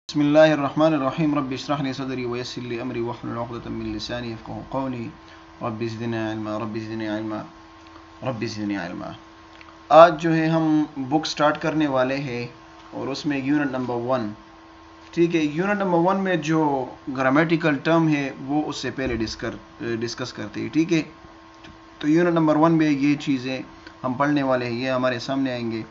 बिस्मिल्लाहिर्रहमानिर्रहीम रब्बि इश्रह ली सदरी व यस्सिर ली अमरी वहलुल उक़दतम मिन लिसानी यफ़क़हू क़ौली रब्बि ज़िदनी इल्मा रब्बि ज़िदनी इल्मा रब्बि ज़िदनी इल्मा। आज जो है हम बुक स्टार्ट करने वाले हैं और उसमें यूनिट नंबर 1, ठीक है। यूनिट नंबर 1 में जो ग्रामेटिकल टर्म है वो उससे पहले डिस्कस करते हैं, ठीक है। तो यूनिट नंबर 1 में ये चीज़ें हम पढ़ने वाले हैं, ये हमारे सामने आएंगे।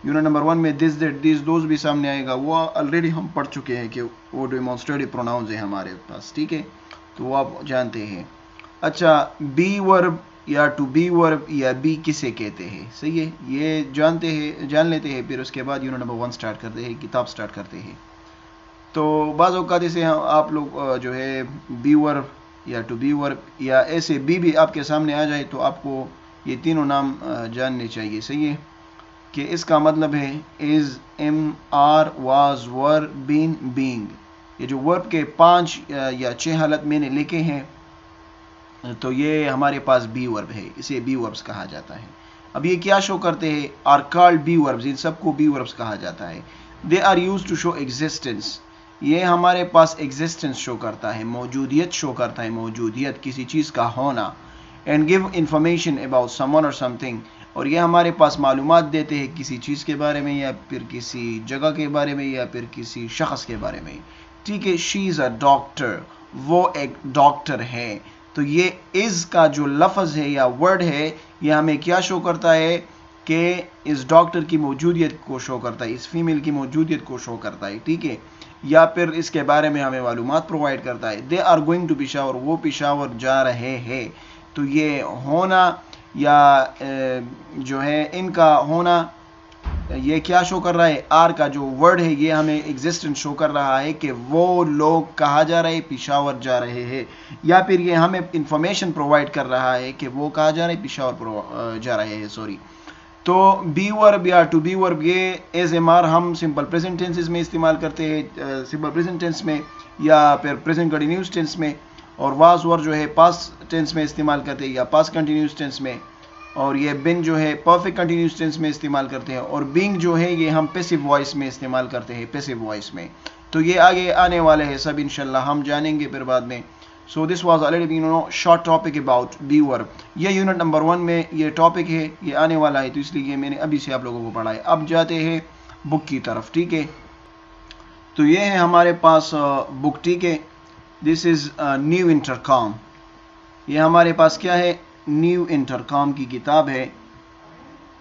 यूनिट नंबर 1 में दिस दैट दिस दोज भी सामने आएगा, वो ऑलरेडी हम पढ़ चुके हैं कि वो डेमोन्स्ट्रेटिव प्रोनाउंस है हमारे पास, ठीक है, तो वो आप जानते हैं। अच्छा, बी वर्ब या टू बी वर्ब या बी किसे कहते हैं, सही है, ये जान लेते हैं। फिर उसके बाद यूनिट नंबर 1 स्टार्ट करते हैं, किताब स्टार्ट करते हैं। तो बाज़ औक़ात से आप लोग जो है बी वर्ब या टू बी वर्ब या ऐसे भी आपके सामने आ जाए तो आपको ये तीनों नाम जानने चाहिए, सही है, कि इसका मतलब है is, am, are, was, were, been, being. ये जो वर्ब के 5 या 6 हालत मैंने लिखे हैं तो ये हमारे पास बी वर्ब है, इसे बी वर्ब्स कहा जाता है। अब ये क्या शो करते हैं, आर कॉल्ड बी वर्ब्स, इन सबको बी वर्ब्स कहा जाता है। They are used to show existence, ये हमारे पास एग्जिस्टेंस शो करता है, मौजूदियत शो करता है, मौजूदियत किसी चीज़ का होना। And give information about someone और समथिंग, और ये हमारे पास मालूमात देते हैं किसी चीज़ के बारे में या फिर किसी जगह के बारे में या फिर किसी शख्स के बारे में, ठीक है। शी इज़ अ डॉक्टर, वो एक डॉक्टर है। तो ये इज़ का जो लफ्ज़ है या वर्ड है, ये हमें क्या शो करता है कि इस डॉक्टर की मौजूदियत को शो करता है, इस फीमेल की मौजूदियत को शो करता है, ठीक है, या फिर इसके बारे में हमें मालूमात प्रोवाइड करता है। They are going to Peshawar, वो पेशावर जा रहे हैं। तो ये होना या जो है इनका होना, ये क्या शो कर रहा है, आर का जो वर्ड है ये हमें एग्जिस्टेंस शो कर रहा है कि वो लोग कहाँ जा रहे हैं, पेशावर जा रहे हैं। या फिर ये हमें इंफॉर्मेशन प्रोवाइड कर रहा है कि वो कहाँ जा रहे हैं, पेशावर जा रहे हैं, सॉरी। तो बी वर्ब या टू बी वर्ब ये एज एम आर हम सिंपल प्रेजेंट टेंसेस में इस्तेमाल करते हैं, सिंपल प्रेजेंट टेंस में या फिर प्रेजेंट कंटिन्यूस टेंस में, और वाज वर जो है पास्ट टेंस में इस्तेमाल करते हैं या पास्ट कंटिन्यूस टेंस में, और ये बिन जो है परफेक्ट कंटिन्यूस टेंस में इस्तेमाल करते हैं, और बीइंग जो है ये हम पैसिव वॉइस में इस्तेमाल करते हैं, पैसिव वॉइस में। तो ये आगे आने वाले हैं सब इंशाल्लाह, हम जानेंगे फिर बाद में। So this was already short topic about be verb. ये यूनिट नंबर 1 में ये टॉपिक है, ये आने वाला है, तो इसलिए ये मैंने अभी से आप लोगों को पढ़ा है। अब जाते हैं बुक की तरफ, ठीक है। तो ये है हमारे पास बुक, ठीक है। दिस इज़ न्यू इंटरकॉम, ये हमारे पास क्या है, न्यू इंटरकॉम की किताब है।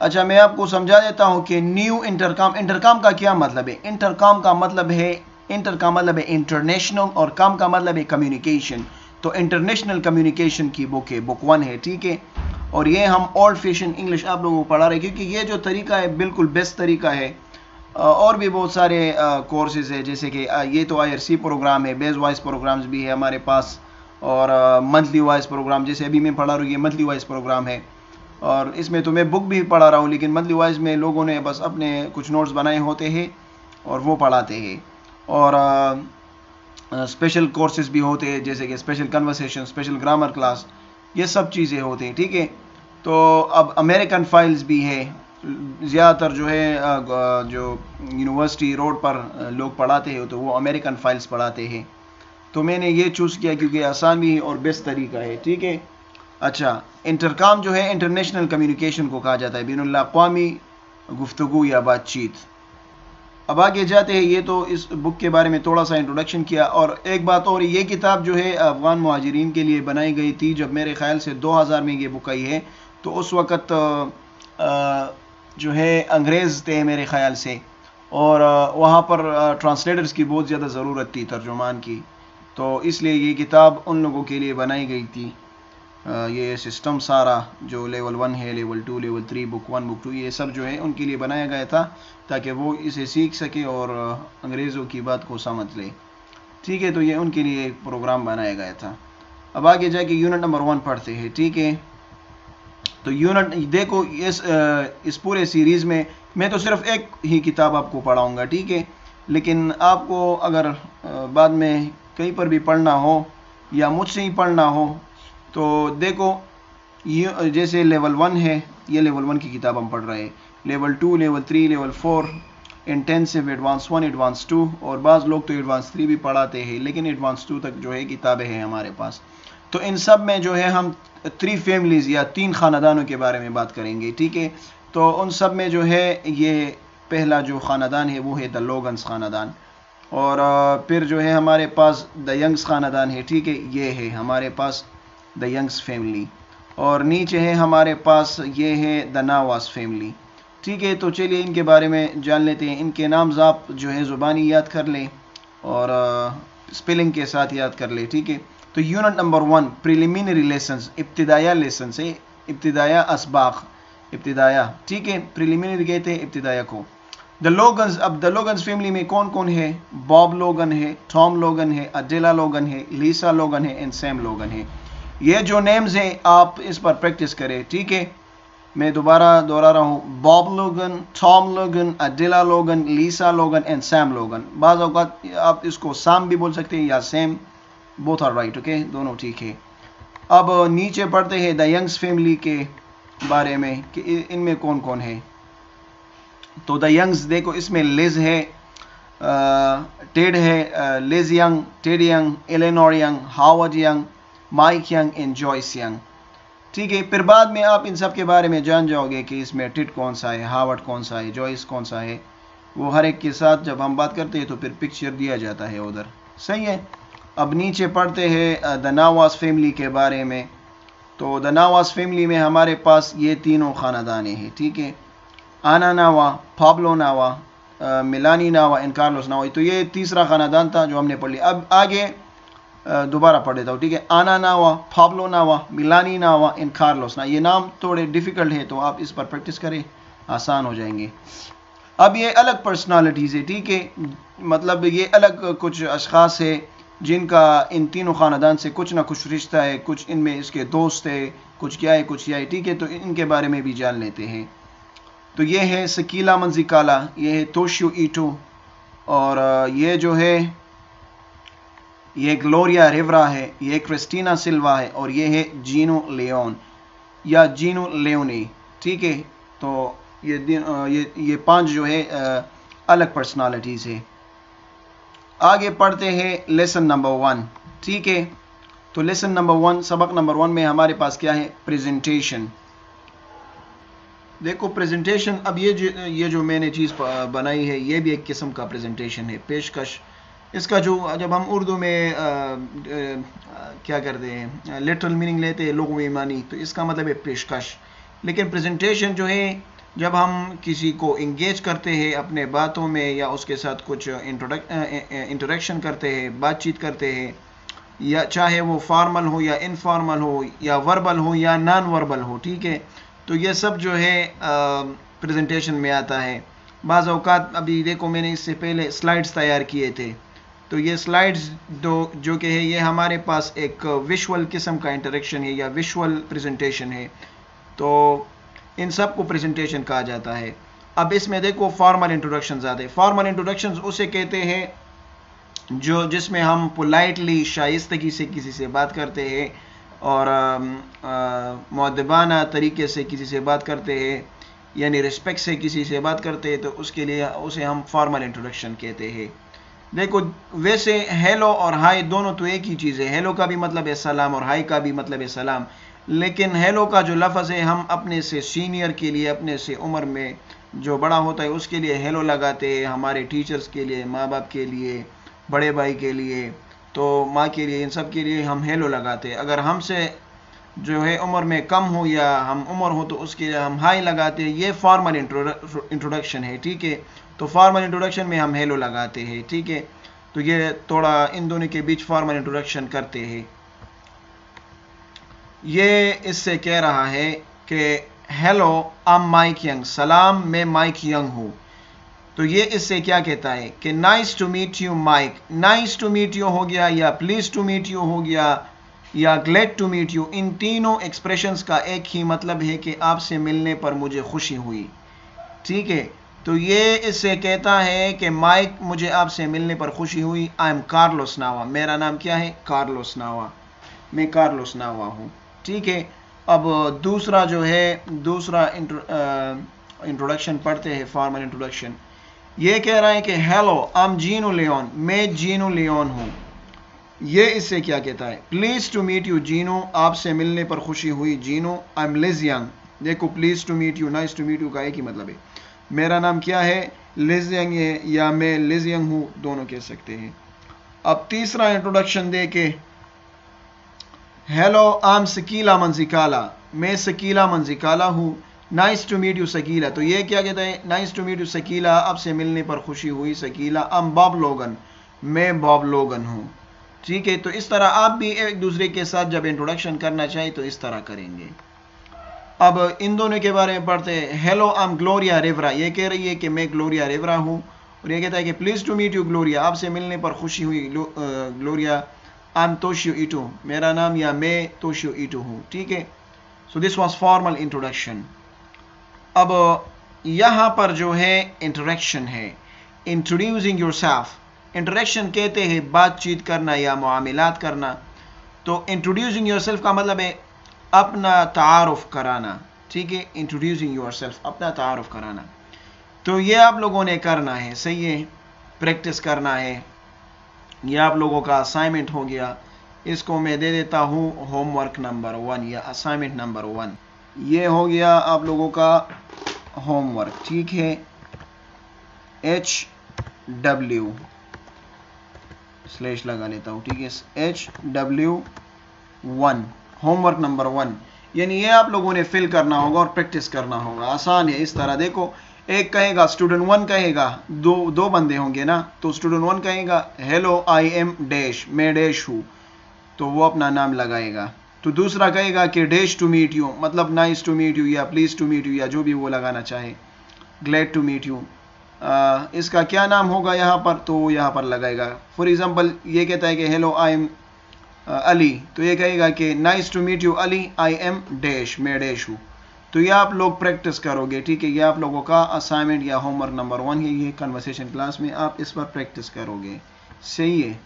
अच्छा, मैं आपको समझा देता हूँ कि न्यू इंटरकॉम, इंटरकॉम का क्या मतलब है। इंटरकॉम का मतलब है, इंटर का मतलब है इंटरनेशनल और कॉम का मतलब है कम्युनिकेशन। तो इंटरनेशनल कम्युनिकेशन की बुक है, बुक 1 है, ठीक है। और ये हम ओल्ड फैशन इंग्लिश आप लोगों को पढ़ा रहे हैं, क्योंकि ये जो तरीका है बिल्कुल बेस्ट तरीका है। और भी बहुत सारे कोर्सेज है, जैसे कि ये तो IRC प्रोग्राम है, बेस वाइज प्रोग्राम्स भी है हमारे पास, और मंथली वाइज प्रोग्राम, जैसे अभी मैं पढ़ा रहा हूँ ये मंथली वाइज प्रोग्राम है। और इसमें तो मैं बुक भी पढ़ा रहा हूँ, लेकिन मंथली वाइज में लोगों ने बस अपने कुछ नोट्स बनाए होते हैं और वो पढ़ाते हैं। और स्पेशल कोर्सेज भी होते हैं, जैसे कि special conversation, special grammar class, ये सब चीज़ें होती हैं, ठीक है। तो अब अमेरिकन फाइल्स भी है, ज़्यादातर जो है जो यूनिवर्सिटी रोड पर लोग पढ़ाते हैं तो वो अमेरिकन फाइल्स पढ़ाते हैं। तो मैंने ये चूज़ किया क्योंकि आसान भी है और बेस्ट तरीका है, ठीक है। अच्छा, इंटरकॉम जो है इंटरनेशनल कम्युनिकेशन को कहा जाता है, बैनुल-अक़वामी गुफ्तगू या बातचीत। अब आगे जाते हैं, ये तो इस बुक के बारे में थोड़ा सा इंट्रोडक्शन किया। और एक बात और, ये किताब जो है अफ़गान मुहाजिरीन के लिए बनाई गई थी, जब मेरे ख्याल से 2000 में ये बुक आई है। तो उस वक़्त जो है अंग्रेज़ थे मेरे ख़्याल से, और वहाँ पर ट्रांसलेटर्स की बहुत ज़्यादा ज़रूरत थी, तर्जुमान की। तो इसलिए ये किताब उन लोगों के लिए बनाई गई थी। ये सिस्टम सारा जो लेवल 1 है, लेवल 2, लेवल 3, बुक 1, बुक 2, ये सब जो है उनके लिए बनाया गया था, ताकि वो इसे सीख सके और अंग्रेज़ों की बात को समझ ले, ठीक है। तो ये उनके लिए एक प्रोग्राम बनाया गया था। अब आगे जाके यूनिट नंबर 1 पढ़ते हैं, ठीक है। तो यूनिट देखो, इस पूरे सीरीज़ में मैं तो सिर्फ एक ही किताब आपको पढ़ाऊँगा, ठीक है। लेकिन आपको अगर बाद में कहीं पर भी पढ़ना हो या मुझसे ही पढ़ना हो तो देखो, ये जैसे लेवल 1 है, ये लेवल 1 की किताब हम पढ़ रहे हैं। Level 2, level 3, level 4 intensive advance 1, advance 2 और बाज़ लोग तो एडवांस 3 भी पढ़ाते हैं, लेकिन एडवांस 2 तक जो है किताबें हैं हमारे पास। तो इन सब में जो है हम 3 फैमिलीज़ या 3 ख़ानदानों के बारे में बात करेंगे, ठीक है। तो उन सब में जो है ये पहला जो ख़ानदान है वो है द लोगन्स ख़ानदान, और फिर जो है हमारे पास द यंग्स ख़ानदान है, ठीक है, ये है हमारे पास द यंग्स फैमिली, और नीचे है हमारे पास ये है द नवास फैमिली, ठीक है। तो चलिए इनके बारे में जान लेते हैं। इनके नाम्स आप जो है ज़ुबानी याद कर लें और स्पेलिंग के साथ याद कर लें, ठीक है। तो यूनिट नंबर 1 प्रिलिमिनरी लेसन्स, इब्तिदाया लेसन से, इब्तिदाया असबाक, इब्तिदाया, ठीक है, प्रिलिमिनरी कहते हैं इब्तिदाया को। द लोगन्स, अब द लोगन्स फैमिली में कौन कौन है? बॉब लोगन है, टॉम लोगन है, अडेला लोगन है, लीसा लोगन है एंड सैम लोगन है। ये जो नेम्स हैं आप इस पर प्रैक्टिस करें, ठीक है। मैं दोबारा दोहरा रहा हूँ, बॉब लोगन, टॉम लोगन, अडेला लोगन, लीसा लोगन एंड सैम लोगन। बाज़ औक़ात आप इसको सैम भी बोल सकते हैं या Sam, both are right, okay, दोनों ठीक है। अब नीचे पढ़ते हैं द यंग्स फैमिली के बारे में कि इनमें कौन कौन है। तो द यंग्स देखो, इसमें लिज है, टेड है, Liz Young, Ted Young, Eleanor Young, Howard Young, Mike Young and Joyce Young, ठीक है। फिर बाद में आप इन सब के बारे में जान जाओगे कि इसमें टेड कौन सा है, हावर्ड कौन सा है, जॉयस कौन सा है। वो हर एक के साथ जब हम बात करते हैं तो फिर पिक्चर दिया जाता है उधर, सही है। अब नीचे पढ़ते हैं द नवास फैमिली के बारे में। तो द नवास फैमिली में हमारे पास ये तीनों ख़ानदाने हैं, ठीक है। Ana Nava, Pablo Nava, Milani Nava and Carlos Nava. तो ये तीसरा ख़ानदान था जो हमने पढ़ लिया। अब आगे दोबारा पढ़ देता हूँ, ठीक है। Ana Nava, Pablo Nava, Milani Nava and Carlos Nava. ये नाम थोड़े डिफ़िकल्ट है तो आप इस पर प्रैक्टिस करें, आसान हो जाएंगे। अब ये अलग पर्सनालिटीज़ है, ठीक है, मतलब ये अलग कुछ अशख़ास है जिनका इन तीनों ख़ानदान से कुछ ना कुछ रिश्ता है, कुछ इनमें इसके दोस्त है, कुछ क्या है कुछ क्या है, ठीक है। तो इनके बारे में भी जान लेते हैं। तो ये है सकीला मंजिकाला, ये है तोशियो ईटो, और ये जो है ये ग्लोरिया रिवरा है, ये क्रिस्टीना सिल्वा है, और ये है जीनो लियोन या जीनो लियोनी, ठीक है। तो ये 5 जो है अलग पर्सनालिटीज़ है। आगे पढ़ते हैं लेसन नंबर 1, ठीक है। तो लेसन नंबर 1, सबक नंबर 1 में हमारे पास क्या है? प्रेजेंटेशन। देखो प्रेजेंटेशन, अब ये जो मैंने चीज़ बनाई है ये भी एक किस्म का प्रेजेंटेशन है, पेशकश। इसका जो जब हम उर्दू में क्या करते हैं, लिटरल मीनिंग लेते हैं लुग़वी मानी, तो इसका मतलब है पेशकश। लेकिन प्रेजेंटेशन जो है जब हम किसी को इंगेज करते हैं अपने बातों में या उसके साथ कुछ इंटरेक्शन करते हैं, बातचीत करते हैं, या चाहे वो फॉर्मल हो या इनफॉर्मल हो या वर्बल हो या नॉन वर्बल हो, ठीक है। तो ये सब जो है प्रेजेंटेशन में आता है। बाज़ औक़ात अभी देखो मैंने इससे पहले स्लाइड्स तैयार किए थे, तो ये स्लाइड्स जो कि है ये हमारे पास एक विजुअल किस्म का इंटरेक्शन है या विजुअल प्रेजेंटेशन है। तो इन सब को प्रेजेंटेशन कहा जाता है। अब इसमें देखो फॉर्मल इंट्रोडक्शंस आते हैं। फॉर्मल इंट्रोडक्शंस उसे कहते हैं जिसमें हम पोलाइटली, शाइस्तगी से किसी से बात करते हैं और मुअद्दबाना तरीके से किसी से बात करते हैं, यानी रिस्पेक्ट से किसी से बात करते हैं, तो उसके लिए उसे हम फॉर्मल इंट्रोडक्शन कहते हैं। देखो वैसे हेलो और हाय दोनों तो एक ही चीज़ है। हेलो का भी मतलब है सलाम और हाय का भी मतलब है सलाम, लेकिन हेलो का जो लफ्ज़ है हम अपने से सीनियर के लिए, अपने से उम्र में जो बड़ा होता है उसके लिए हेलो लगाते हैं, हमारे टीचर्स के लिए, माँ बाप के लिए, बड़े भाई के लिए, तो माँ के लिए, इन सब के लिए हम हेलो लगाते हैं। अगर हमसे जो है उम्र में कम हो या हम उम्र हो तो उसके लिए हम हाय लगाते हैं। ये फॉर्मल इंट्रोडक्शन है, ठीक है। तो फॉर्मल इंट्रोडक्शन में हम हेलो लगाते हैं, ठीक है। तो ये थोड़ा इन दोनों के बीच फॉर्मल इंट्रोडक्शन करते हैं। ये इससे कह रहा है कि hello I am Mike Young, सलाम मैं माइक यंग हूँ। तो ये इससे क्या कहता है कि nice to meet you Mike. Nice to meet you हो गया या प्लीज टू मीट यू हो गया या ग्लैड टू मीट यू। इन तीनों एक्सप्रेशंस का एक ही मतलब है कि आपसे मिलने पर मुझे खुशी हुई, ठीक है। तो ये इससे कहता है कि माइक मुझे आपसे मिलने पर खुशी हुई। आई एम कार्लोस नावा, मेरा नाम क्या है? कार्लोस नावा, मैं कार्लोस नावा हूँ, ठीक है। अब दूसरा जो है दूसरा इंट्रोडक्शन पढ़ते हैं, फॉर्मल इंट्रोडक्शन। ये कह रहा है कि hello I am Gino Leon, मैं जीनू लियोन हूँ। ये इससे क्या कहता है, please to meet you Gino, आपसे मिलने पर खुशी हुई Gino. I am Liz Young, देखो please to meet you, nice to meet you का एक ही मतलब है। मेरा नाम क्या है, लिज यंग है, या मैं लिज यंग हूँ, दोनों कह सकते हैं। अब तीसरा इंट्रोडक्शन दे के, हेलो आई एम सकीला मंजिकाला, मैं सकीला मंजिकाला हूँ। नाइस टू मीट यू सकीला, तो ये क्या कहता है, नाइस टू मीट यू सकीला, आपसे मिलने पर खुशी हुई सकीला। आई एम बॉब लोगन, मैं बॉब लोगन हूँ। ठीक है, तो इस तरह आप भी एक दूसरे के साथ जब इंट्रोडक्शन करना चाहिए तो इस तरह करेंगे। अब इन दोनों के बारे में पढ़ते हैं। Hello I M Gloria Rivera, ये कह रही है कि मैं ग्लोरिया रिवरा हूँ, और ये कहता है कि please to meet you Gloria, आपसे मिलने पर खुशी हुई Gloria. I am Toshio Ito, मेरा नाम या मैं तोशियो इटो हूँ। ठीक है, so this was formal introduction. अब यहाँ पर जो है इंटरेक्शन है, इंट्रोड्यूसिंग योरसेल्फ। इंटरेक्शन कहते हैं बातचीत करना या मुआमिलात करना। तो इंट्रोड्यूसिंग योरसेल्फ का मतलब है अपना तारुफ कराना। ठीक है, इंट्रोड्यूसिंग योरसेल्फ, अपना तारुफ कराना। तो ये आप लोगों ने करना है, सही है, प्रैक्टिस करना है। ये आप लोगों का असाइनमेंट हो गया। इसको मैं दे देता हूँ होमवर्क नंबर 1 या असाइनमेंट नंबर 1। ये हो गया आप लोगों का होमवर्क। ठीक है, HW स्लैश लगा लेता हूँ। ठीक है, HW1 होमवर्क नंबर 1, यानी ये आप लोगों ने फिल करना होगा और प्रैक्टिस करना होगा। आसान है। इस तरह देखो, एक कहेगा, स्टूडेंट 1 कहेगा, दो बंदे होंगे ना, तो स्टूडेंट 1 कहेगा हेलो आई एम डैश, मैं डैश हूँ, तो वो अपना नाम लगाएगा। तो दूसरा कहेगा कि डैश टू मीट यू, मतलब नाइस टू मीट यू या प्लीज टू मीट यू या जो भी वो लगाना चाहे, ग्लैड टू मीट यू। इसका क्या नाम होगा यहाँ पर, तो यहाँ पर लगाएगा। फॉर एग्जांपल ये कहता है कि हेलो आई एम अली, तो ये कहेगा कि nice to meet you Ali, I am dash, मैं डैश हूँ। तो ये आप लोग प्रैक्टिस करोगे। ठीक है, ये आप लोगों का असाइनमेंट या होमवर्क नंबर 1 है। ये कन्वर्सेशन क्लास में आप इस पर प्रैक्टिस करोगे, सही है।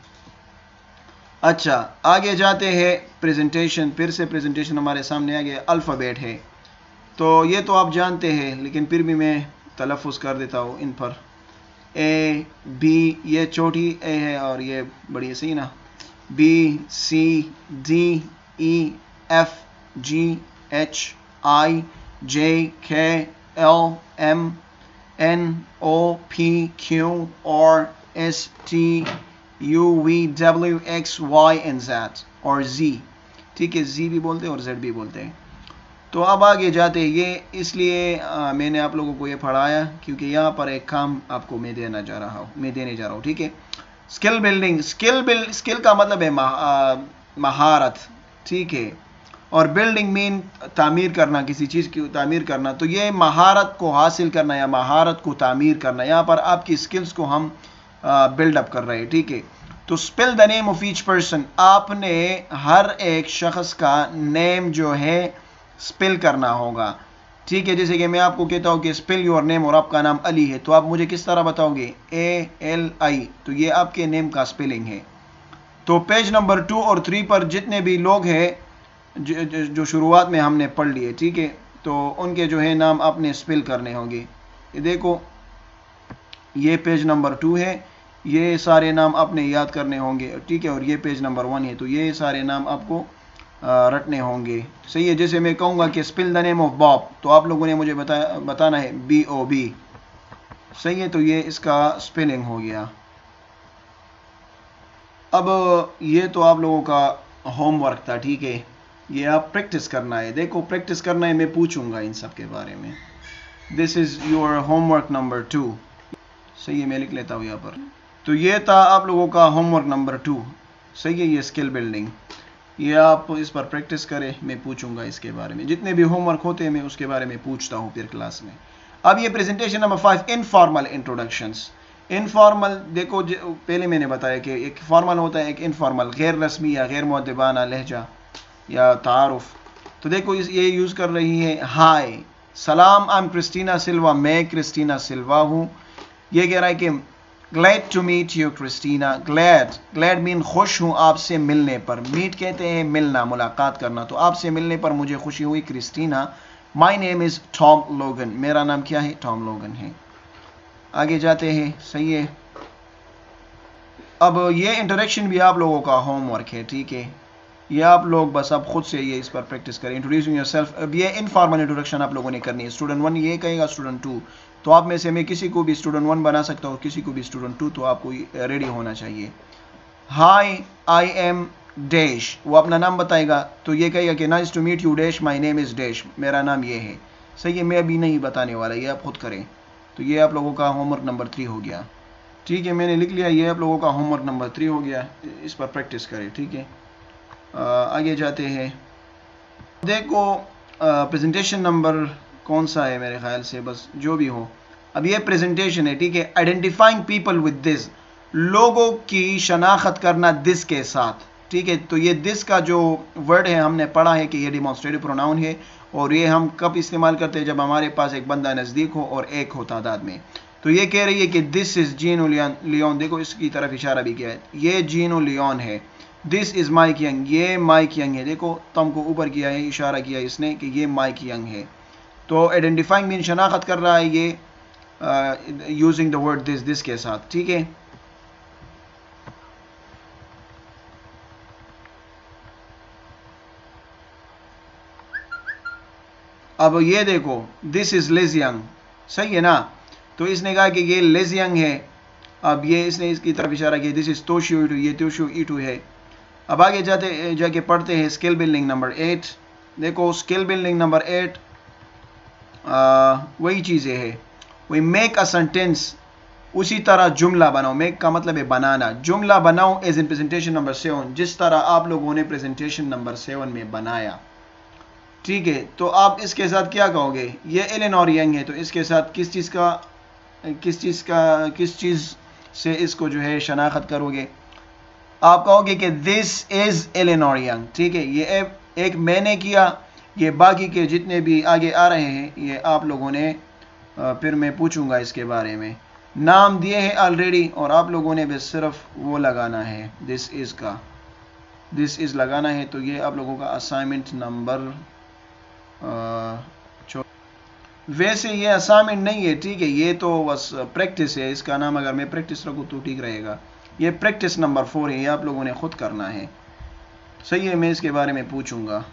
अच्छा, आगे जाते हैं प्रेजेंटेशन। फिर से प्रेजेंटेशन हमारे सामने आ गया। अल्फ़ाबेट है, तो ये तो आप जानते हैं, लेकिन फिर भी मैं तलफ़ुज़ कर देता हूँ इन पर। ए बी, ये छोटी ए है और ये बड़ी है, सही ना। B C D E F G H I J K L M N O P Q R S T U V W X Y and Z और Z। ठीक है, Z भी बोलते हैं और Z भी बोलते हैं। तो अब आगे जाते हैं। ये इसलिए मैंने आप लोगों को ये पढ़ाया क्योंकि यहाँ पर एक काम आपको मैं देने जा रहा हूँ। ठीक है, स्किल बिल्डिंग। स्किल का मतलब है महारत। ठीक है, और बिल्डिंग मीन तामीर करना, किसी चीज़ की तामीर करना। तो ये महारत को हासिल करना या महारत को तामीर करना, यहाँ पर आपकी स्किल्स को हम बिल्डअप कर रहे हैं। ठीक है, तो spell the name of each person, आपने हर एक शख्स का नेम जो है स्पेल करना होगा। ठीक है, जैसे कि मैं आपको कहता हूँ कि स्पेल योर नेम और आपका नाम अली है, तो आप मुझे किस तरह बताओगे, ALI, तो ये आपके नेम का स्पेलिंग है। तो पेज नंबर 2 और 3 पर जितने भी लोग हैं जो शुरुआत में हमने पढ़ लिए, ठीक है, तो उनके जो है नाम आपने स्पेल करने होंगे। ये देखो, ये पेज नंबर 2 है, ये सारे नाम आपने याद करने होंगे। ठीक है, और ये पेज नंबर 1 है, तो ये सारे नाम आपको रटने होंगे, सही है। जैसे मैं कहूँगा कि spell the name of Bob, तो आप लोगों ने मुझे बताना है BOB, सही है। तो ये इसका स्पेलिंग हो गया। अब ये तो आप लोगों का होमवर्क था। ठीक है, ये आप प्रैक्टिस करना है। देखो, प्रैक्टिस करना है, मैं पूछूंगा इन सब के बारे में। This is your homework number 2, सही है, मैं लिख लेता हूँ यहाँ पर। तो ये था आप लोगों का होमवर्क नंबर 2, सही है। ये स्किल बिल्डिंग, ये आप इस पर प्रैक्टिस करें, मैं पूछूंगा इसके बारे में। जितने भी होमवर्क होते हैं मैं उसके बारे में पूछता हूँ फिर क्लास में। अब ये presentation number 5, informal introductions. Informal, देखो पहले मैंने बताया कि एक फॉर्मल होता है, एक इनफॉर्मल, गैर रस्मी या गैर मुअद्दबाना लहजा या तारुफ। तो देखो ये यूज़ कर रही है हाय, सलाम, आई एम क्रिस्टीना सिल्वा, मैं क्रिस्टीना सिल्वा हूँ। ये कह रहा है कि glad to meet you Christina. Glad mean खुश हूँ आपसे मिलने पर। मीट कहते हैं मिलना, मुलाकात करना। तो आपसे मिलने पर मुझे खुशी हुई Christina. My name is Tom Logan, मेरा नाम क्या है, टॉम लोगन है। आगे जाते हैं। सही है, अब ये इंटरेक्शन भी आप लोगों का होमवर्क है, ठीक है। ये आप लोग बस अब खुद से ये इस पर प्रैक्टिस करें। इंट्रोड्यूसिंग योरसेल्फ, अब ये इनफॉर्मल इंट्रोडक्शन आप लोगों ने करनी है। स्टूडेंट 1 ये कहेगा स्टूडेंट 2, तो आप में से मैं किसी को भी स्टूडेंट 1 बना सकता हूँ, किसी को भी स्टूडेंट 2, तो आपको रेडी होना चाहिए। हाय आई एम डैश, वो अपना नाम बताएगा, तो ये कहेगा कि nice to meet you dash, my name is dash, मेरा नाम ये है। सही है, मैं अभी नहीं बताने वाला, ये आप खुद करें। तो ये आप लोगों का होमवर्क नंबर 3 हो गया, ठीक है, मैंने लिख लिया। ये आप लोगों का होमवर्क नंबर 3 हो गया, इस पर प्रैक्टिस करें, ठीक है। आगे जाते हैं। देखो प्रेजेंटेशन नंबर कौन सा है, मेरे ख्याल से बस जो भी हो, अब ये प्रेजेंटेशन है, ठीक है। आइडेंटिफाइंग पीपल विद दिस, लोगों की शनाख्त करना दिस के साथ, ठीक है। तो ये दिस का जो वर्ड है हमने पढ़ा है कि ये डिमॉन्स्ट्रेटिव प्रोनाउन है, और ये हम कब इस्तेमाल करते हैं, जब हमारे पास एक बंदा नज़दीक हो और एक हो तादाद में। तो ये कह रही है कि दिस इज़ जीनो लियोन, देखो इसकी तरफ इशारा भी किया है, ये जीनो लियोन है। दिस इज़ माइक यंग, ये माइक यंग है, देखो तम को ऊपर किया है, इशारा किया इसने कि ये माइक यंग है। तो आइडेंटिफाइंग मीन शनाख्त कर रहा है ये यूजिंग द वर्ड दिस के साथ, ठीक है। अब ये देखो दिस इज़ लिज यंग, सही है ना। तो इसने कहा कि ये लिज यंग है, अब ये इसने इसकी तरफ इशारा किया, दिस इज़ तोशु ईटू, ये तोशु ईटू है। अब आगे जाके पढ़ते हैं स्किल बिल्डिंग नंबर 8। देखो स्किल बिल्डिंग नंबर 8 वही चीज़ें है, वही मेक अ सेंटेंस, उसी तरह जुमला बनाओ। मेक का मतलब है बनाना, जुमला बनाओ एज इन प्रेजेंटेशन नंबर 7, जिस तरह आप लोगों ने प्रेजेंटेशन नंबर 7 में बनाया, ठीक है। तो आप इसके साथ क्या कहोगे, ये एलेनोर यंग है, तो इसके साथ किस चीज़ से इसको जो है शनाख्त करोगे, आप कहोगे कि दिस इज़ एलेनोर यंग, ठीक है। ये एक मैंने किया, ये बाकी के जितने भी आगे आ रहे हैं ये आप लोगों ने फिर मैं पूछूंगा इसके बारे में। नाम दिए हैं ऑलरेडी, और आप लोगों ने बस सिर्फ वो लगाना है, दिस इज़ लगाना है। तो ये आप लोगों का असाइनमेंट नंबर वैसे ये असाइनमेंट नहीं है, ठीक है, ये तो बस प्रैक्टिस है, इसका नाम अगर मैं प्रैक्टिस रखूँ तो ठीक रहेगा। ये प्रैक्टिस नंबर 4 है, ये आप लोगों ने खुद करना है, सही है। मैं इसके बारे में पूछूंगा।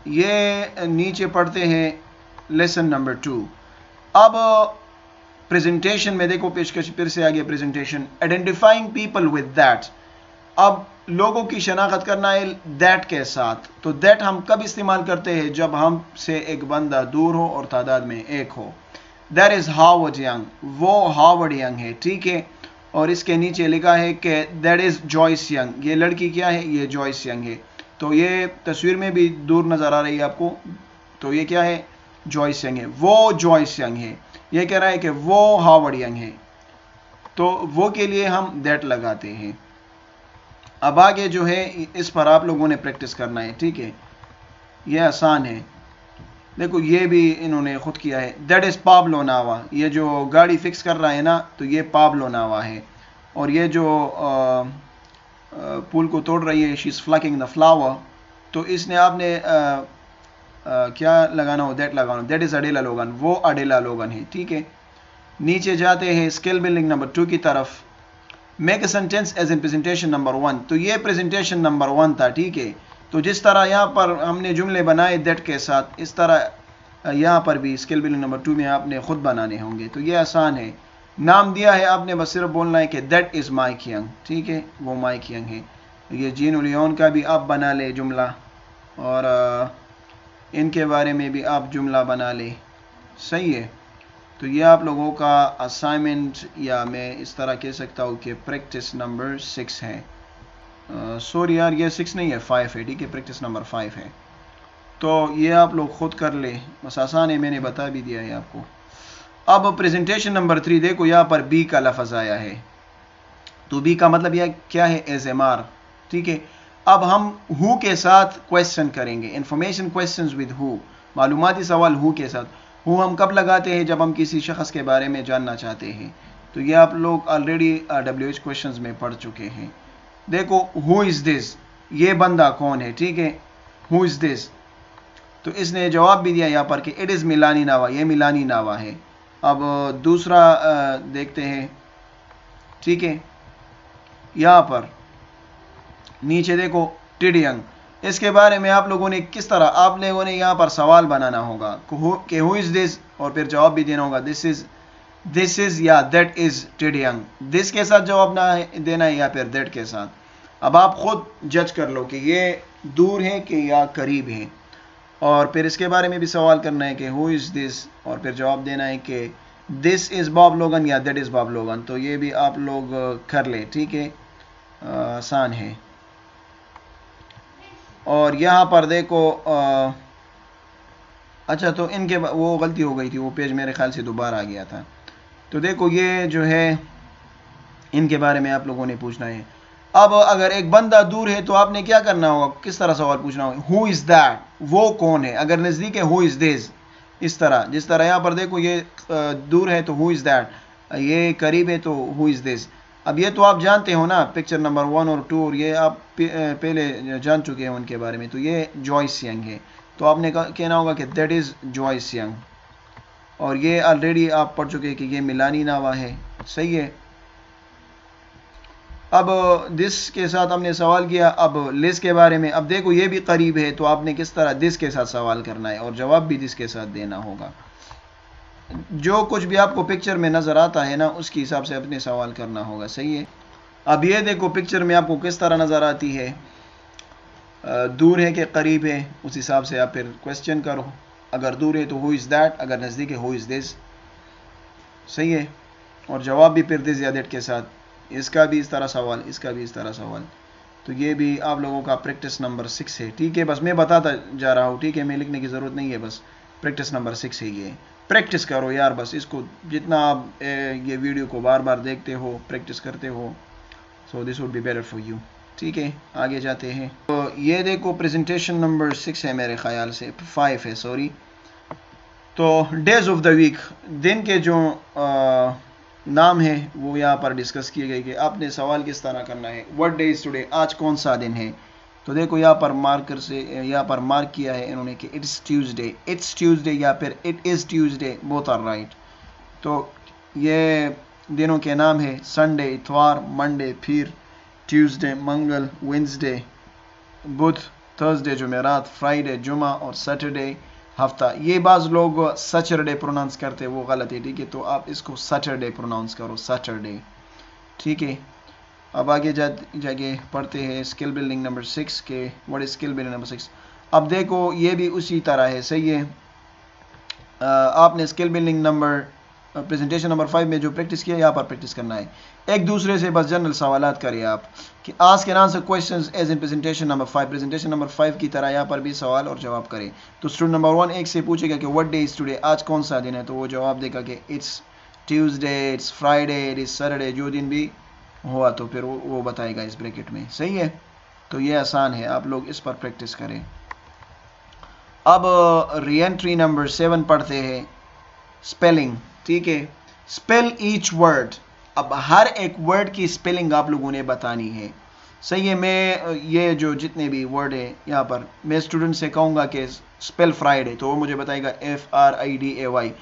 ये नीचे पढ़ते हैं लेसन नंबर 2। अब प्रेजेंटेशन में देखो पेशकश फिर से आगे presentation, identifying people with that, अब लोगों की शनाख्त करना है दैट के साथ। तो दैट हम कब इस्तेमाल करते हैं, जब हम से एक बंदा दूर हो और तादाद में एक हो। दैट इज़ हावर्ड यंग, वो हावर्ड यंग है, ठीक है। और इसके नीचे लिखा है कि दैट इज़ जॉयस यंग, ये लड़की क्या है, ये जॉयस यंग है। तो ये तस्वीर में भी दूर नज़र आ रही है आपको, तो ये क्या है, जॉयस यंग है, वो जॉयस यंग है। ये कह रहा है कि वो हावर्ड यंग है, तो वो के लिए हम दैट लगाते हैं। अब आगे जो है इस पर आप लोगों ने प्रैक्टिस करना है, ठीक है, ये आसान है। देखो ये भी इन्होंने खुद किया है, दैट इज़ पाब्लो नावा, ये जो गाड़ी फिक्स कर रहा है ना, तो ये पाब्लो नावा है। और ये जो पुल को तोड़ रही है, शी इज़ फ्लकिंग द फ्लावर, तो इसने आपने क्या लगाना हो, दैट लगाना हो, दैट इज़ अडेला लोगन, वो अडेला लोगन है, ठीक है। नीचे जाते हैं स्किल बिल्डिंग नंबर 2 की तरफ। Make a sentence as in presentation number 1, तो ये प्रेजेंटेशन नंबर 1 था, ठीक है। तो जिस तरह यहाँ पर हमने जुमले बनाए दैट के साथ, इस तरह यहाँ पर भी स्किल बिल्डिंग नंबर 2 में आपने खुद बनाने होंगे। तो ये आसान है, नाम दिया है आपने, बस सिर्फ बोलना है कि दैट इज़ माइक यंग, ठीक है, वो माइक यंग है। ये जीनो लियोन का भी आप बना ले जुमला, और इनके बारे में भी आप जुमला बना ले, सही है। तो ये आप लोगों का असाइनमेंट, या मैं इस तरह कह सकता हूँ कि प्रैक्टिस नंबर 6 है। सॉरी यार, ये 6 नहीं है, 5 है, ठीक है, प्रैक्टिस नंबर 5 है। तो ये आप लोग खुद कर ले, बस आसान है, मैंने बता भी दिया है आपको। अब प्रेजेंटेशन नंबर 3 देखो, यहाँ पर बी का लफ्ज़ आया है, तो बी का मतलब यह क्या है, एज़एमआर, ठीक है। अब हम हु के साथ क्वेश्चन करेंगे, इंफॉर्मेशन क्वेश्चंस विद हु, मालूमाती सवाल हु के साथ। हु हम कब लगाते हैं, जब हम किसी शख्स के बारे में जानना चाहते हैं। तो ये आप लोग ऑलरेडी WH क्वेश्चंस में पढ़ चुके हैं। देखो हु इज़ दिस, ये बंदा कौन है, ठीक है, हु इज़ दिस। तो इसने जवाब भी दिया यहाँ पर कि इट इज़ मिलानी नावा, ये मिलानी नावा है। अब दूसरा देखते हैं, ठीक है। यहाँ पर नीचे देखो टिडियंग, इसके बारे में आप लोगों ने किस तरह, आप लोगों ने यहाँ पर सवाल बनाना होगा कि हु इज दिस, और फिर जवाब भी देना होगा दिस इज या दैट इज टिडियंग। दिस के साथ जवाब ना देना है या फिर दैट के साथ। अब आप खुद जज कर लो कि ये दूर है कि या करीब है, और फिर इसके बारे में भी सवाल करना है कि हु इज दिस, और फिर जवाब देना है कि दिस इज बॉब लोगन या दैट इज बॉब लोगन। तो ये भी आप लोग कर ले, ठीक है, आसान है। और यहाँ पर देखो अच्छा, तो इनके वो गलती हो गई थी, वो पेज मेरे ख्याल से दोबारा आ गया था। तो देखो ये जो है इनके बारे में आप लोगों ने पूछना है। अब अगर एक बंदा दूर है तो आपने क्या करना होगा, किस तरह सवाल पूछना होगा, हु इज दैट, वो कौन है। अगर नज़दीक है हु इज दिस, इस तरह, जिस तरह यहाँ पर देखो ये दूर है तो हु इज दैट, ये करीब है तो हु इज दिस। अब ये तो आप जानते हो ना, पिक्चर नंबर 1 और 2, और ये आप पहले जान चुके हैं उनके बारे में। तो ये जॉयस यंग है, तो आपने कहना होगा कि दैट इज जॉयस यंग, और ये ऑलरेडी आप पढ़ चुके हैं कि ये मिलानी नावा है, सही है। अब दिस के साथ हमने सवाल किया, अब लिस के बारे में। अब देखो ये भी करीब है, तो आपने किस तरह दिस के साथ सवाल करना है और जवाब भी दिस के साथ देना होगा। जो कुछ भी आपको पिक्चर में नज़र आता है ना, उसके हिसाब से अपने सवाल करना होगा, सही है। अब ये देखो पिक्चर में आपको किस तरह नज़र आती है, दूर है कि करीब है, उस हिसाब से आप फिर क्वेश्चन करो। अगर दूर है तो हु इज़ दैट, अगर नज़दीक है हु इज़ दिस, सही है। और जवाब भी फिर दिस या दैट के साथ, इसका भी इस तरह सवाल, इसका भी इस तरह सवाल। तो ये भी आप लोगों का प्रैक्टिस नंबर 6 है, ठीक है। बस मैं बताता जा रहा हूँ, ठीक है, मैं लिखने की ज़रूरत नहीं है, बस प्रैक्टिस नंबर 6 है ये। प्रैक्टिस करो यार, बस इसको जितना आप ये वीडियो को बार बार देखते हो, प्रैक्टिस करते हो, so this would be better for you, ठीक है। आगे जाते हैं। तो ये देखो प्रेजेंटेशन नंबर 6 है, मेरे ख्याल से 5 है, सॉरी। तो डेज ऑफ द वीक, दिन के जो नाम है वो यहाँ पर डिस्कस किए गए कि आपने सवाल किस तरह करना है। व्हाट डे इज टुडे, आज कौन सा दिन है। तो देखो यहाँ पर मार्कर से यहाँ पर मार्क किया है इन्होंने कि इट्स ट्यूसडे, इट्स ट्यूसडे या फिर it is Tuesday, both are right. तो ये दिनों के नाम है, संडे इतवार, मंडे फिर, ट्यूसडे मंगल, वेंसडे बुध, थर्सडे जुमेरात, फ्राइडे जुमा, और सैटरडे हफ्ता। ये बाज़ लोग सैटरडे प्रोनाउंस करते हैं, वो गलत है, ठीक है। तो आप इसको सैटरडे प्रोनाउंस करो, सैटरडे, ठीक है। अब आगे जाके पढ़ते हैं स्किल बिल्डिंग नंबर 6 के। What is skill building number 6। अब देखो ये भी उसी तरह है, सही है। आपने skill building number presentation number 5 में जो प्रैक्टिस किया, यहाँ पर प्रैक्टिस करना है। एक दूसरे से बस जनरल सवालात करिए आप कि ask and answer questions as in presentation number 5। Presentation number 5 की तरह यहाँ पर भी सवाल और जवाब करें। तो स्टूडेंट नंबर 1 एक से पूछेगा कि व्हाट डे इज टुडे, आज कौन सा दिन है, तो वो जवाब देगा कि it's Tuesday, it's Friday, it is Saturday, जो दिन भी हुआ तो फिर वो बताएगा इस ब्रैकेट में, सही है। तो ये आसान है, आप लोग इस पर प्रैक्टिस करें। अब रीएंट्री नंबर 7 पढ़ते हैं, स्पेलिंग, ठीक है। स्पेल ईच वर्ड, अब हर एक वर्ड की स्पेलिंग आप लोगों ने बतानी है, सही है। मैं ये जो जितने भी वर्ड है यहाँ पर, मैं स्टूडेंट से कहूँगा कि स्पेल फ्राइडे, तो वो मुझे बताएगा FRIDAY।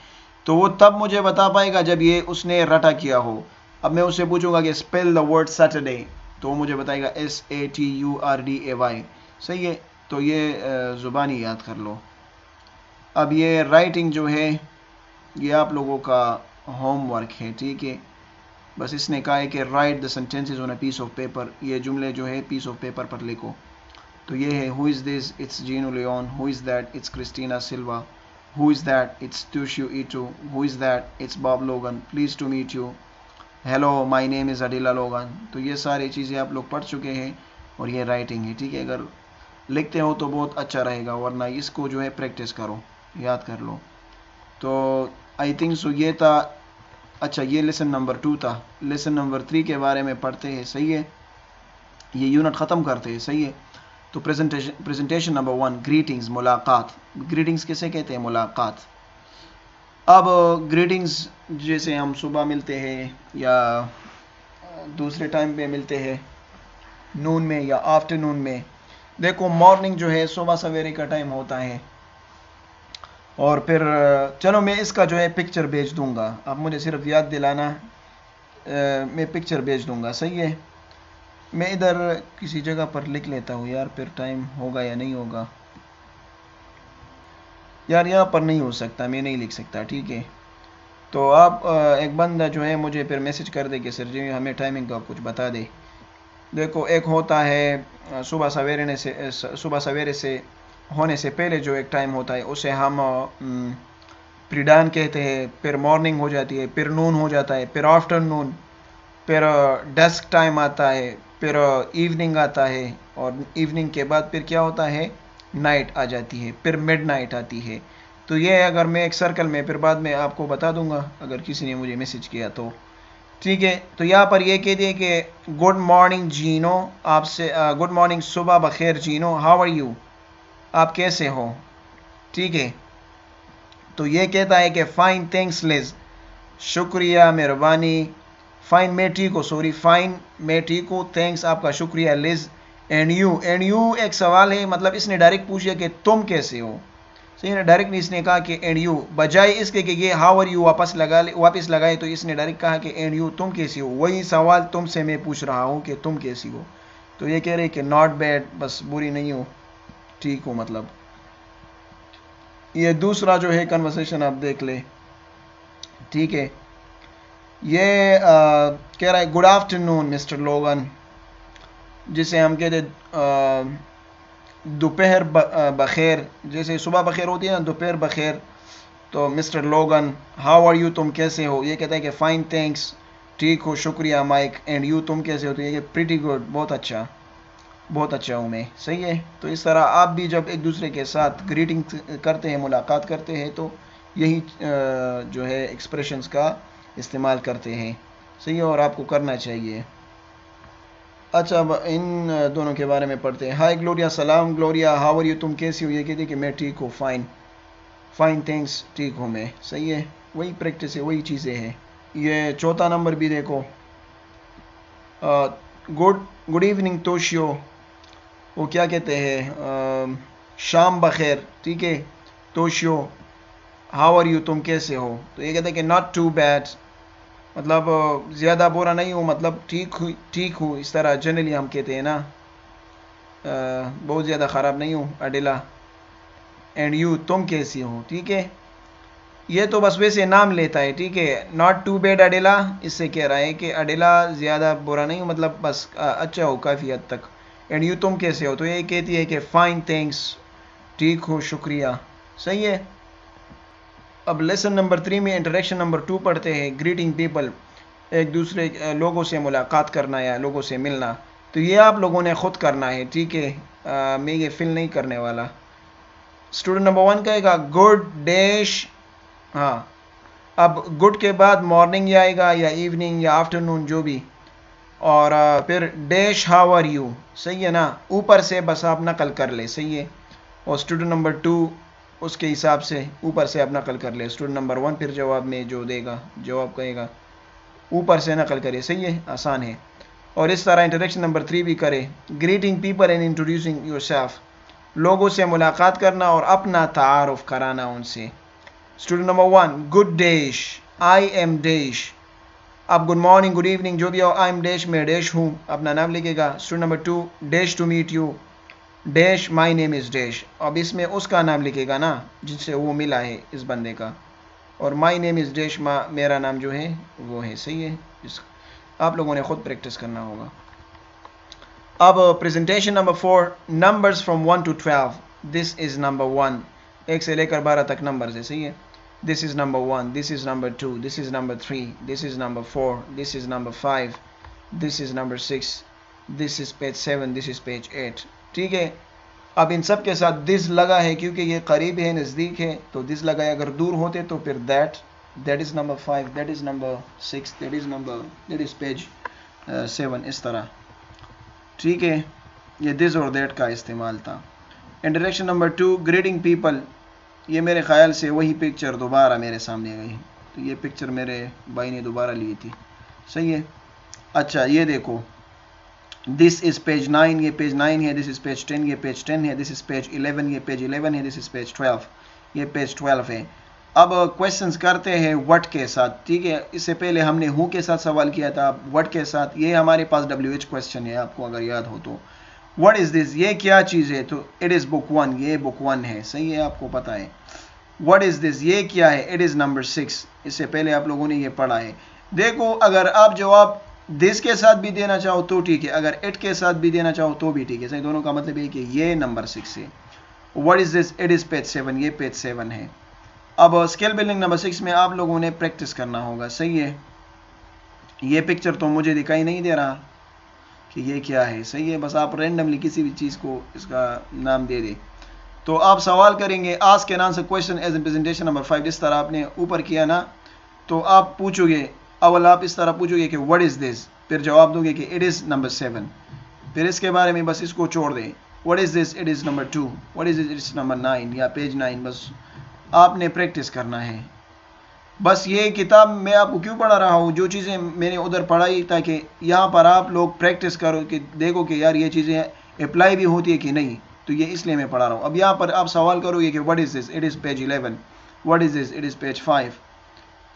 तो वो तब मुझे बता पाएगा जब ये उसने रटा किया हो। अब मैं उससे पूछूंगा कि स्पेल द वर्ड सैटरडे, तो वो मुझे बताएगा SATURDAY, सही है। तो ये ज़ुबानी याद कर लो। अब ये राइटिंग जो है ये आप लोगों का होमवर्क है, ठीक है। बस इसने कहा है कि write the sentences on a piece of paper, ये जुमले जो है पीस ऑफ पेपर पर लिखो। तो ये है, who is this, it's Gino Leon, who is that, it's Cristina Silva, who is that, it's Toshio Ito, who is that, it's Bob Logan, please to meet you, hello my name is Adela Logan. तो ये सारी चीज़ें आप लोग पढ़ चुके हैं, और ये राइटिंग है, ठीक है। अगर लिखते हो तो बहुत अच्छा रहेगा, वरना इसको जो है प्रैक्टिस करो, याद कर लो। तो आई थिंक सो ये था। अच्छा, ये लेसन नंबर 2 था। लेसन नंबर 3 के बारे में पढ़ते हैं, सही है। ये यूनिट ख़त्म करते हैं, सही है। तो प्रेजेंटेशन नंबर 1, ग्रीटिंग्स, मुलाकात। ग्रीटिंग्स किसे कहते हैं, मुलाकात। अब ग्रीटिंग्स जैसे हम सुबह मिलते हैं या दूसरे टाइम पे मिलते हैं, नून में या आफ्टरनून में। देखो मॉर्निंग जो है सुबह सवेरे का टाइम होता है, और फिर चलो मैं इसका जो है पिक्चर भेज दूंगा, आप मुझे सिर्फ याद दिलाना, मैं पिक्चर भेज दूंगा, सही है। मैं इधर किसी जगह पर लिख लेता हूँ यार, फिर टाइम होगा या नहीं होगा यार, यहाँ पर नहीं हो सकता, मैं नहीं लिख सकता, ठीक है। तो आप एक बंदा जो है मुझे फिर मैसेज कर दे कि सर जी हमें टाइमिंग का कुछ बता दे। देखो एक होता है सुबह सवेरे से होने से पहले जो एक टाइम होता है उसे हम प्रीडान कहते हैं, फिर मॉर्निंग हो जाती है, फिर नून हो जाता है, फिर आफ्टरनून, फिर डस्क टाइम आता है, फिर इवनिंग आता है, और इवनिंग के बाद फिर क्या होता है, नाइट आ जाती है, फिर मिड नाइट आती है। तो ये अगर मैं एक सर्कल में फिर बाद में आपको बता दूंगा अगर किसी ने मुझे मैसेज किया तो, ठीक है। तो यहाँ पर ये कह दिए कि गुड मॉर्निंग जीनो, आपसे गुड मॉर्निंग, सुबह बखैर जीनो, हाउ आर यू, आप कैसे हो, ठीक है। तो ये कहता है कि फाइन थैंक्स लिज, शुक्रिया मेहरबानी, फाइन मैं ठीक हूँ, सॉरी फाइन मैं ठीक हूँ, थैंक्स आपका शुक्रिया, लिज एंड यू एक सवाल है, मतलब इसने डायरेक्ट पूछा कि तुम कैसे हो, सही है, डायरेक्ट इसने कहा कि एंड यू, बजाय इसके कि ये हाउ आर यू वापस लगाए, तो इसने डायरेक्ट कहा कि एंड यू तुम कैसी हो, वही सवाल तुमसे मैं पूछ रहा हूँ कि तुम कैसी हो। तो ये कह रहे कि नॉट बैड, बस बुरी नहीं हो, ठीक हो मतलब। ये दूसरा जो है कन्वर्सेशन आप देख ले, ठीक है। ये कह रहा है गुड आफ्टरनून मिस्टर लोगन, जिसे हम कहते दोपहर बखैर, जैसे सुबह बखैर होती है ना, दोपहर बखैर। तो मिस्टर लोगन हाउ आर यू, तुम कैसे हो, ये कहता है कि फाइन थैंक्स, ठीक हो, शुक्रिया माइक, एंड यू तुम कैसे हो, तो ये प्रीटी गुड, बहुत अच्छा हूँ मैं, सही है। तो इस तरह आप भी जब एक दूसरे के साथ ग्रीटिंग करते हैं, मुलाकात करते हैं, तो यही जो है एक्सप्रेशंस का इस्तेमाल करते हैं, सही है, और आपको करना चाहिए। अच्छा अब इन दोनों के बारे में पढ़ते हैं। हाय ग्लोरिया, सलाम ग्लोरिया, हाउ आर यू, तुम कैसी हो, ये कहती है कि मैं ठीक हूँ, फाइन थैंक्स, ठीक हूँ मैं, सही है, वही प्रैक्टिस है, वही चीज़ें हैं। ये चौथा नंबर भी देखो, गुड इवनिंग तोशियो, वो क्या कहते हैं, शाम बखैर, ठीक है। तोशियो हाउ आर यू, तुम कैसे हो, तो ये कहते हैं कि नॉट टू बैड, मतलब ज़्यादा बुरा नहीं हूँ, मतलब ठीक हूँ, इस तरह जनरली हम कहते हैं ना, बहुत ज़्यादा ख़राब नहीं हूँ, अडिला, एंड यू तुम कैसी हो, ठीक है। ये तो बस वैसे नाम लेता है, ठीक है, नॉट टू बैड अडिला, इससे कह रहा है कि अडिला ज़्यादा बुरा नहीं हूँ, मतलब बस अच्छा हो काफ़ी हद तक। एंड यू तुम कैसे हो, तो ये कहती है कि फाइन थैंक्स, ठीक हो, शुक्रिया, सही है। अब लेसन नंबर 3 में इंटरेक्शन नंबर 2 पढ़ते हैं, ग्रीटिंग पीपल, एक दूसरे लोगों से मुलाकात करना या लोगों से मिलना। तो ये आप लोगों ने ख़ुद करना है, ठीक है, मैं ये फिल नहीं करने वाला। स्टूडेंट नंबर 1 कहेगा गुड डैश, हाँ, अब गुड के बाद मॉर्निंग आएगा या इवनिंग या आफ्टरनून जो भी, और फिर डैश हाउ आर यू, सही है ना, ऊपर से बस आप नकल कर ले, सही है। और स्टूडेंट नंबर 2 उसके हिसाब से ऊपर से आप नकल कर ले। स्टूडेंट नंबर 1 फिर जवाब में जो देगा, जवाब कहेगा, ऊपर से नकल करे, सही है, आसान है। और इस तरह इंट्रोडक्शन नंबर 3 भी करे, greeting people and introducing yourself, लोगों से मुलाकात करना और अपना तारुफ कराना उनसे। Student number 1 good dash, I am dash, अब गुड मॉर्निंग गुड इवनिंग जो भी हो, आई एम डैश, मैं डैश हूँ, अपना नाम लिखेगा। Student number 2 dash to meet you, dash my name is dash, अब इसमें उसका नाम लिखेगा ना जिससे वो मिला है इस बंदे का, और माई नेम इज़ डैश, मेरा नाम जो है वो है, सही है। आप लोगों ने ख़ुद प्रैक्टिस करना होगा। अब presentation number 4, numbers from 1 to 12, this is number 1, 1 से लेकर 12 तक नंबर है, सही है। This is number 1, this is number 2, this is number 3, this is number 4, this is number 5, this is number 6, this is page 7, this is page 8, ठीक है। अब इन सब के साथ दिस लगा है क्योंकि ये करीब है, नज़दीक है, तो दिस लगा है। अगर दूर होते तो फिर that is number 5, that is number 6, that is page 7, इस तरह, ठीक है। ये दिस और दैट का इस्तेमाल था। इंटरेक्शन नंबर 2 ग्रीटिंग पीपल, ये मेरे ख्याल से वही पिक्चर दोबारा मेरे सामने गई, तो ये पिक्चर मेरे भाई ने दोबारा ली थी, सही है। अच्छा ये देखो, दिस इज़ पेज 9, ये पेज 9 है, दिस इज़ पेज 10, ये पेज 10 है, दिस इज़ पेज 11, ये पेज 11 है, दिस इज़ पेज 12, ये पेज 12 है। अब क्वेश्चंस करते हैं व्हाट के साथ, ठीक है। इससे पहले हमने हु के साथ सवाल किया था, व्हाट के साथ। ये हमारे पास WH क्वेश्चन है, आपको अगर याद हो तो। व्हाट इज दिस, ये क्या चीज़ है, तो इट इज़ बुक 1, ये बुक 1 है, सही है, आपको पता है। व्हाट इज दिस, ये क्या है, इट इज़ नंबर 6, इससे पहले आप लोगों ने ये पढ़ा है। देखो अगर आप जवाब दिस के साथ भी देना चाहो तो ठीक है, अगर इट के साथ भी देना चाहो तो भी ठीक है, सही। दोनों का मतलब ये कि ये नंबर 6 है। What is this, it is page 7, ये पेज 7 है। अब स्केल बिल्डिंग नंबर 6 में आप लोगों ने प्रैक्टिस करना होगा, सही है। ये पिक्चर तो मुझे दिखाई नहीं दे रहा कि ये क्या है, सही है। बस आप रैंडमली किसी भी चीज़ को इसका नाम दे दे। तो आप सवाल करेंगे, ask and answer question as a presentation number 5, इस तरह आपने ऊपर किया ना, तो आप पूछोगे, अव्वल आप इस तरह पूछोगे कि व्हाट इज़ दिस, फिर जवाब दोगे कि इट इज़ नंबर 7, फिर इसके बारे में बस इसको छोड़ दें। What is this, it is number 2, what is it is number 9 या पेज 9, बस आपने प्रैक्टिस करना है। बस ये किताब मैं आपको क्यों पढ़ा रहा हूँ, जो चीज़ें मैंने उधर पढ़ाई, ताकि यहाँ पर आप लोग प्रैक्टिस करो कि देखो कि यार ये चीज़ें अप्लाई भी होती है कि नहीं, तो ये इसलिए मैं पढ़ा रहा हूँ। अब यहाँ पर आप सवाल करोगे कि what is this, it is page 11, what is this, it is page 5,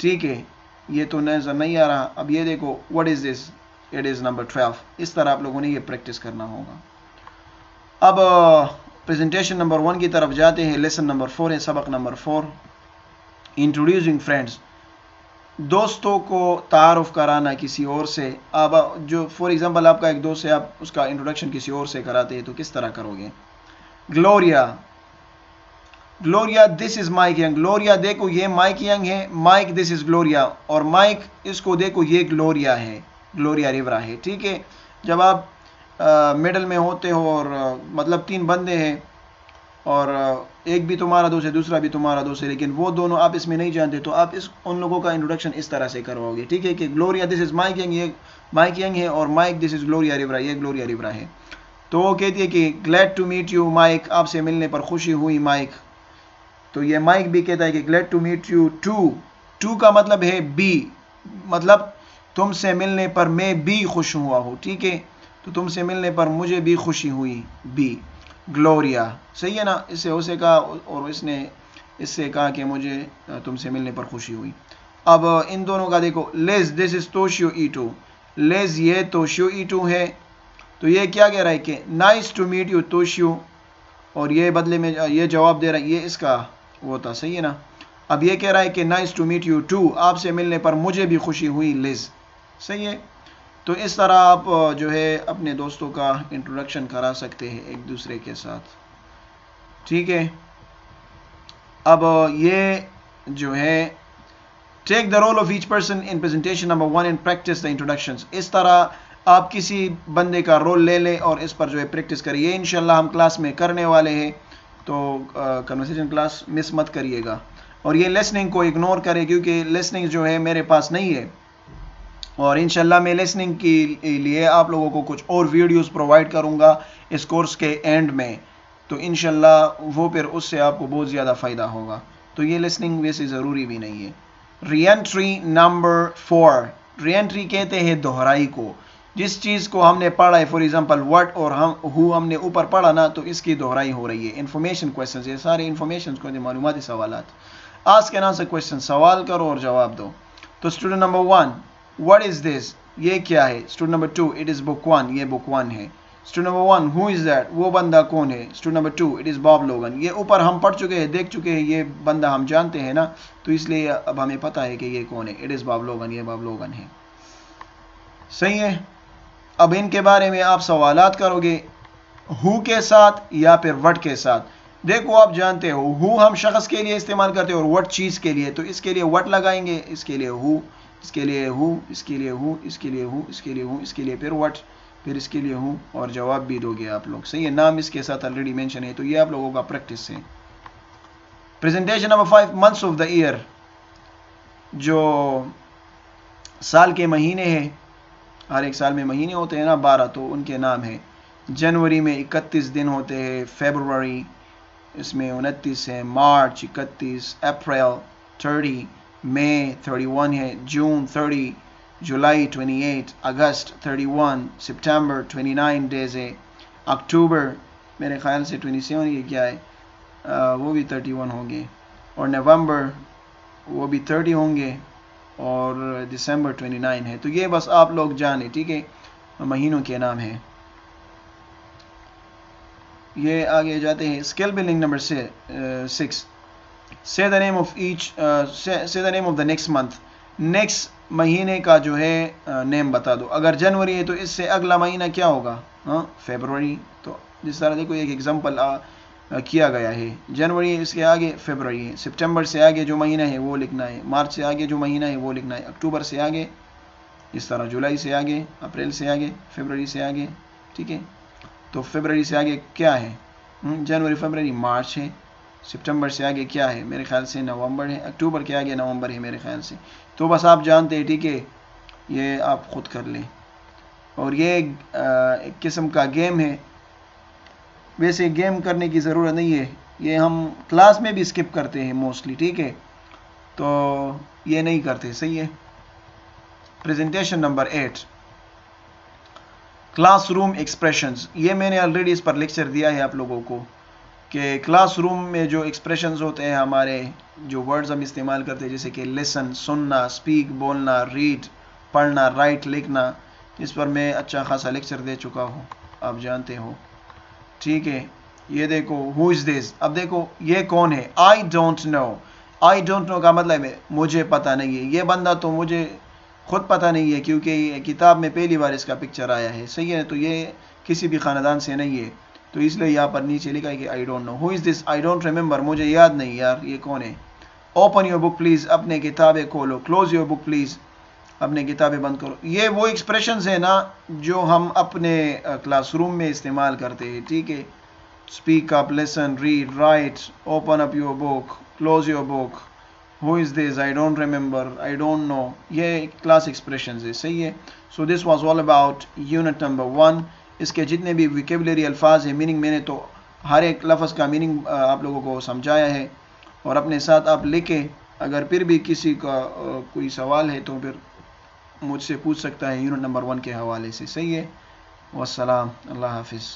ठीक है। ये तो नजर नहीं आ रहा। अब ये देखो, what is this, it is number 12। इस तरह आप लोगों ने ये प्रैक्टिस करना होगा। अब प्रेजेंटेशन नंबर 1 की तरफ जाते हैं। लेसन नंबर 4 है, सबक नंबर 4, इंट्रोड्यूसिंग फ्रेंड्स, दोस्तों को तारुफ कराना किसी और से। अब जो फॉर एग्जांपल आपका एक दोस्त है, आप उसका इंट्रोडक्शन किसी और से कराते हैं, तो किस तरह करोगे। Gloria, Gloria this is Mike Young, Gloria देखो ये माइक यंग है, माइक दिस इज ग्लोरिया, और माइक इसको देखो ये ग्लोरिया है, ग्लोरिया रिवरा है, ठीक है। जब आप मिडल में होते हो और मतलब 3 बंदे हैं और एक भी तुम्हारा दोस्त है, दूसरा भी तुम्हारा दोस्त है, लेकिन वो दोनों आप इसमें नहीं जानते, तो आप उन लोगों का इंट्रोडक्शन इस तरह से करवाओगे, ठीक है, कि Gloria this is Mike Young, ये माइक यंग है, और Mike this is Gloria Rivera, ये ग्लोरिया रिवरा है। तो वो कहती है कि glad to meet you Mike, आपसे मिलने पर खुशी हुई माइक। तो ये माइक भी कहता है कि glad to meet you too, too का मतलब है बी, मतलब तुमसे मिलने पर मैं भी खुश हुआ हूँ, ठीक है। तो तुमसे मिलने पर मुझे भी खुशी हुई, बी ग्लोरिया, सही है ना। इससे उसे कहा और इसने इससे कहा कि मुझे तुमसे मिलने पर खुशी हुई। अब इन दोनों का देखो, लेज दिस इज तोशियो ईटू, लेज ये तोशियो ईटू है, तो ये क्या कह रहा है कि nice to meet you Toshio, और ये बदले में ये जवाब दे रहा है, ये इसका वो था, सही है ना। अब ये कह रहा है कि nice to meet you too, आपसे मिलने पर मुझे भी खुशी हुई लिज, सही है। तो इस तरह आप जो है अपने दोस्तों का इंट्रोडक्शन करा सकते हैं एक दूसरे के साथ, ठीक है। अब ये जो है take the role of each person in presentation number 1 and practice the introductions, इस तरह आप किसी बंदे का रोल ले लें और इस पर जो है प्रैक्टिस करिए। इंशाल्लाह हम क्लास में करने वाले हैं, तो कन्वर्सेशन क्लास मिस मत करिएगा। और ये लिसनिंग को इग्नोर करें, क्योंकि लिसनिंग जो है मेरे पास नहीं है, और इंशाल्लाह मैं लिसनिंग के लिए आप लोगों को कुछ और वीडियोस प्रोवाइड करूंगा इस कोर्स के एंड में, तो इंशाल्लाह वो फिर उससे आपको बहुत ज़्यादा फ़ायदा होगा। तो ये लिसनिंग वैसे ज़रूरी भी नहीं है। रीएंट्री नंबर 4, रीएंट्री कहते हैं दोहराई को। जिस चीज़ को हमने पढ़ा है, फॉर एग्जांपल व्हाट और हम हु हमने ऊपर पढ़ा ना, तो इसकी दोहराई हो रही है। इन्फॉर्मेशन क्वेश्चन, ये सारे इन्फॉर्मेशन को मालूमाती सवाल। आस्क एंड आंसर क्वेश्चन, सवाल करो और जवाब दो। तो student number 1, what is this, ये क्या है। Student number 2, it is book 1, ये बुक 1 है। Student number 1, who is that, वो बंदा कौन है। Student number 2, it is Bob लोगन, ये ऊपर हम पढ़ चुके हैं, देख चुके हैं, ये बंदा हम जानते हैं ना, तो इसलिए अब हमें पता है कि ये कौन है। इट इज बॉब लोगन, ये बॉब लोगन है, सही है। अब इनके बारे में आप सवालात करोगे हु के साथ या फिर व्हाट के साथ। देखो आप जानते हो हु हम शख्स के लिए इस्तेमाल करते हैं और व्हाट चीज़ के लिए, तो इसके लिए व्हाट लगाएंगे, इसके लिए हु, इसके लिए हु, इसके लिए हु, इसके लिए हु, इसके लिए हु, इसके लिए फिर व्हाट, फिर इसके लिए हु, और जवाब भी दोगे आप लोग, सही है। नाम इसके साथ ऑलरेडी मेंशन है, तो ये आप लोगों का प्रैक्टिस है। Presentation number 5, months of the year, जो साल के महीने हैं, हर एक साल में महीने होते हैं ना 12, तो उनके नाम है। जनवरी में 31 दिन होते हैं, फरवरी इसमें 29 है, मार्च 31, अप्रैल 30, मई 31 है, जून 30, जुलाई 28, अगस्त 31, सितंबर 29 डेज है, अक्टूबर मेरे ख्याल से 27, ये क्या है वो भी 31 होंगे, और नवंबर वो भी 30 होंगे और दिसंबर 29 है। तो ये बस आप लोग जाने, ठीक है, महीनों के नाम है। ये आगे जाते हैं। स्किल बिल्डिंग नंबर 6, से द नेम ऑफ ईच, से the name of the next month, next महीने का जो है नेम बता दो। अगर जनवरी है तो इससे अगला महीना क्या होगा, फरवरी। तो जिस तरह देखो एक एग्जांपल किया गया है, जनवरी इसके आगे फरवरी है, सितंबर से आगे जो महीना है वो लिखना है, मार्च से आगे जो महीना है वो लिखना है, अक्टूबर से आगे इस तरह, जुलाई से आगे, अप्रैल से आगे, फरवरी से आगे, ठीक है। तो फरवरी से आगे क्या है, जनवरी फरवरी मार्च है, सितंबर से आगे क्या है, मेरे ख्याल से नवंबर है, अक्टूबर के आगे नवंबर है मेरे ख्याल से। तो बस आप जानते हैं, ठीक है, ये आप खुद कर लें। और ये एक किस्म का गेम है, वैसे गेम करने की ज़रूरत नहीं है, ये हम क्लास में भी स्किप करते हैं मोस्टली, ठीक है, तो ये नहीं करते, सही है। Presentation number 8, classroom expressions. ये मैंने ऑलरेडी इस पर लेक्चर दिया है आप लोगों को कि क्लासरूम में जो एक्सप्रेशंस होते हैं हमारे, जो वर्ड्स हम इस्तेमाल करते हैं, जैसे कि लिसन सुनना, स्पीक बोलना, रीड पढ़ना, राइट लिखना, इस पर मैं अच्छा खासा लेक्चर दे चुका हूँ, आप जानते हो, ठीक है। ये देखो, हु इज़ दिस, अब देखो ये कौन है, I don't know. I don't know का मतलब है मुझे पता नहीं है, ये बंदा तो मुझे खुद पता नहीं है क्योंकि किताब में पहली बार इसका पिक्चर आया है, सही है। तो ये किसी भी ख़ानदान से नहीं है, तो इसलिए यहाँ पर नीचे लिखा है कि I don't know. Who is this, I don't remember, मुझे याद नहीं यार ये कौन है। ओपन योर बुक प्लीज़, अपने किताबें खोलो। क्लोज योर बुक प्लीज़, अपने किताबें बंद करो। ये वो एक्सप्रेशंस है ना जो हम अपने क्लासरूम में इस्तेमाल करते हैं, ठीक है। Speak up, listen, read, right, open up your book, close your book, who is this, I don't remember, I don't know, ये क्लास एक्सप्रेशंस है, सही है। So this was all about unit number 1। इसके जितने भी विकेबलरी अल्फाज हैं, meaning मैंने तो हर एक लफ्ज़ का मीनिंग आप लोगों को समझाया है, और अपने साथ आप लिखें। अगर फिर भी किसी का कोई सवाल है तो फिर मुझसे पूछ सकता है यूनिट नंबर 1 के हवाले से, सही है। वस्सलाम, अल्लाह हाफिज़।